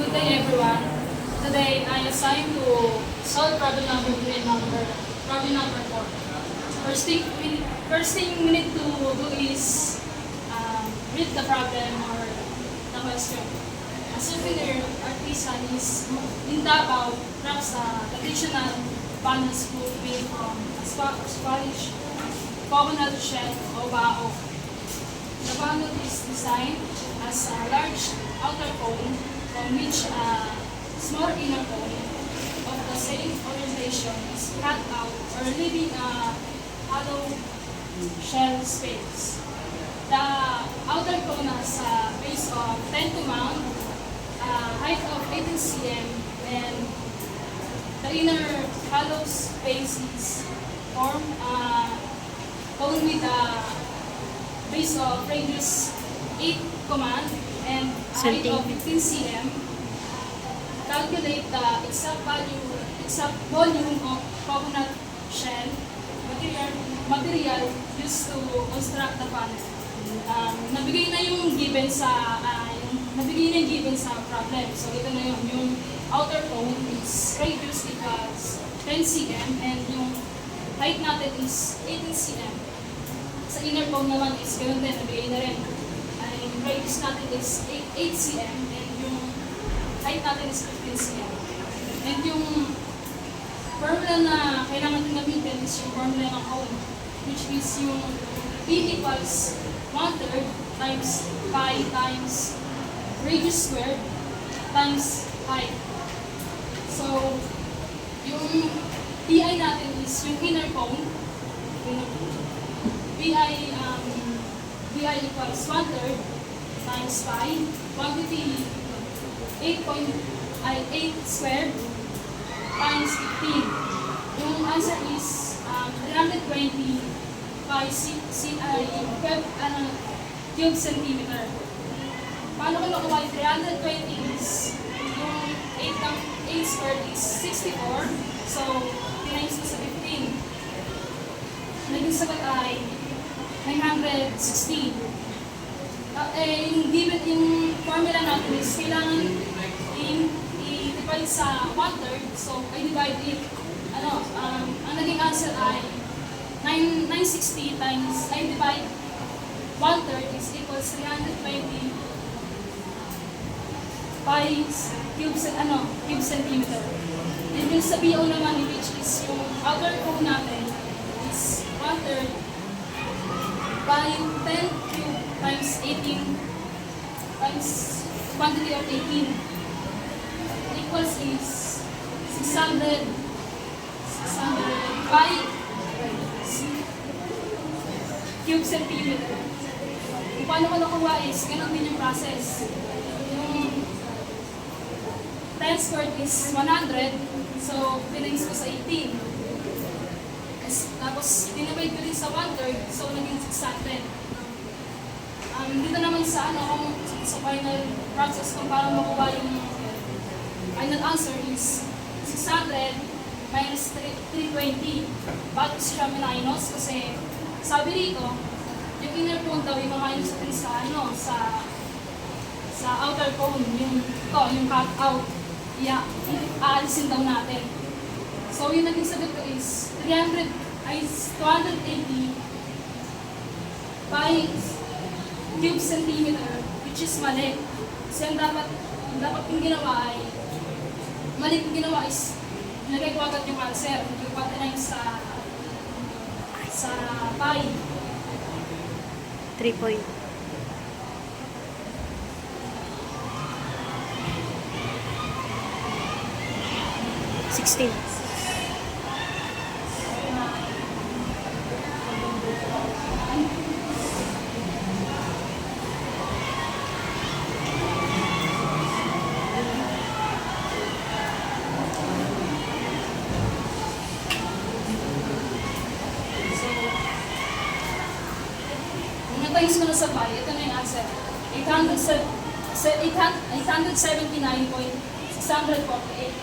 Good day everyone. Today I assigned to solve problem number 3 and problem number 4. First thing we need to do is read the problem or the question. A souvenir artisan is in Davao crafts a traditional banana spoon made from a Spanish coconut shell o bao. The banana is designed as a large outer cone from which a small inner cone of the same orientation is cut out or leaving a hollow shell space. The outer cone has a base of 10 to mount, a height of 18 cm, and the inner hollow spaces form a cone with a base of radius 8 command and a height of 15 cm. Calculate the exact volume of coconut shell material used to construct the panel. Nabigay na yung given sa problem. So ito na yung outer cone is radius equals 10 cm and yung height natin is 18 cm. Sa inner cone naman is ganoon din, nabigay na rin. Yung radius natin is 8 cm and yung height natin is 15 cm. And yung formula na kailangan natin gamitin is yung formula ng cone, which is yung P equals 1/3 times pi times radius squared times height. So, yung PI natin is yung inner cone. PI equals 1/3 times pi. Quantity 8 squared times 15. Yung answer is 320 by cube centimeter. Paano ko nakuha yung 320 is yung 8 squared is 64. So, times ko sa 15. Naging sagot ay 960. Yung formula natin is kailangan i-divide sa 1/3. So, I divide it. Ang naging answer ay 960 times I divide 1/3 is equals 320 by cube centimeter. And yung sa BO naman, which is yung outer cone natin, is 1/3 by 10 cube times 18 times quantity of 18 equals is 600 by cube centimeter. Kung paano ko nakuha is, ganun din yung process. Yung 10 squared is 100, so pinagis ko sa 18. Tapos, dinivide ko din sa 1/3, so naging 600. Dito naman sa sa final process kung paano makuha yung final answer is 600 minus 320. Bakit siya minus? Kasi sabi rito, yung inner cone daw yung minus 3 sa outer cone, yung cut out, aalisin daw natin. So yung naging sagot ko is 280 by cube centimeter, which is mali. Kasi ang dapat yung ginawa ay, mali yung ginawa is, nilagay ko agad yung answer, yung pati sa pi. 3 point. 16. Times ko na sa pi, ito na yung answer. 879.648.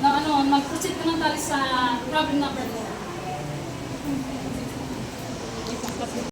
Na mag-proceed ko na tayo sa problem number 4.